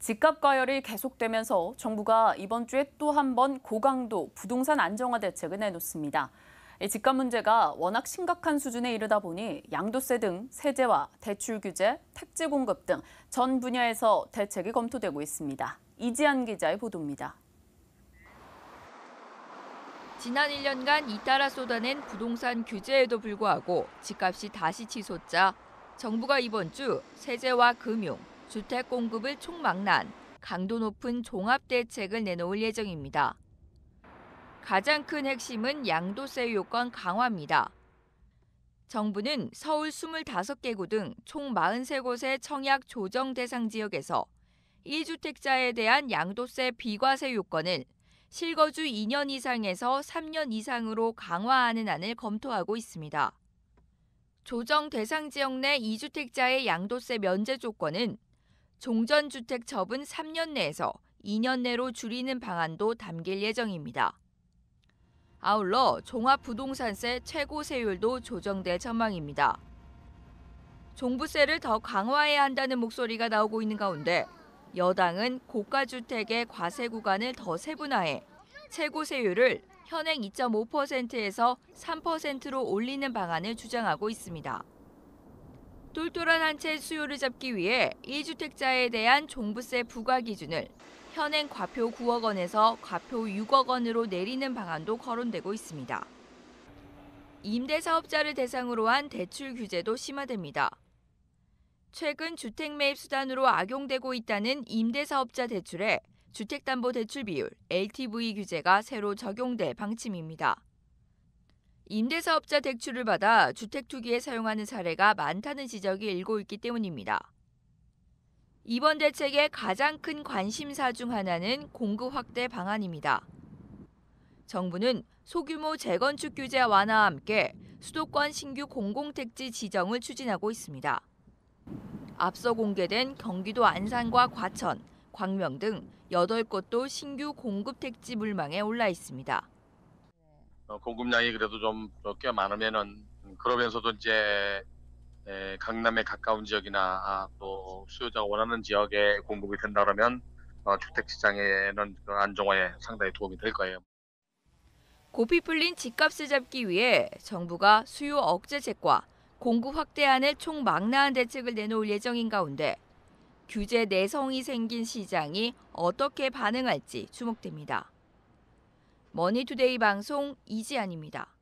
집값 과열이 계속되면서 정부가 이번 주에 또 한 번 고강도 부동산 안정화 대책을 내놓습니다. 집값 문제가 워낙 심각한 수준에 이르다 보니 양도세 등 세제와 대출 규제, 택지 공급 등 전 분야에서 대책이 검토되고 있습니다. 이지한 기자의 보도입니다. 지난 1년간 잇따라 쏟아낸 부동산 규제에도 불구하고 집값이 다시 치솟자 정부가 이번 주 세제와 금융, 주택 공급을 총망라한 강도 높은 종합대책을 내놓을 예정입니다. 가장 큰 핵심은 양도세 요건 강화입니다. 정부는 서울 25개 구 등 총 43곳의 청약 조정 대상 지역에서 1주택자에 대한 양도세 비과세 요건을 실거주 2년 이상에서 3년 이상으로 강화하는 안을 검토하고 있습니다. 조정 대상 지역 내 2주택자의 양도세 면제 조건은 종전주택 처분 3년 내에서 2년 내로 줄이는 방안도 담길 예정입니다. 아울러 종합부동산세 최고 세율도 조정될 전망입니다. 종부세를 더 강화해야 한다는 목소리가 나오고 있는 가운데 여당은 고가주택의 과세 구간을 더 세분화해 최고 세율을 현행 2.5%에서 3%로 올리는 방안을 주장하고 있습니다. 똘똘한 한 채 수요를 잡기 위해 1주택자에 대한 종부세 부과 기준을 현행 과표 9억 원에서 과표 6억 원으로 내리는 방안도 거론되고 있습니다. 임대사업자를 대상으로 한 대출 규제도 심화됩니다. 최근 주택 매입 수단으로 악용되고 있다는 임대사업자 대출에 주택담보대출 비율 LTV 규제가 새로 적용될 방침입니다. 임대사업자 대출을 받아 주택 투기에 사용하는 사례가 많다는 지적이 일고 있기 때문입니다. 이번 대책의 가장 큰 관심사 중 하나는 공급 확대 방안입니다. 정부는 소규모 재건축 규제 완화와 함께 수도권 신규 공공택지 지정을 추진하고 있습니다. 앞서 공개된 경기도 안산과 과천, 광명 등 8곳도 신규 공급 택지 물망에 올라 있습니다. 공급량이 그래도 좀 꽤 많으면은 그러면서도 이제 강남에 가까운 지역이나 또 수요자가 원하는 지역에 공급이 된다 그러면 주택 시장에는 안정화에 상당히 도움이 될 거예요. 고삐 풀린 집값을 잡기 위해 정부가 수요 억제책과 공급 확대안을 총망라한 대책을 내놓을 예정인 가운데 규제 내성이 생긴 시장이 어떻게 반응할지 주목됩니다. 머니투데이 방송 이지안입니다.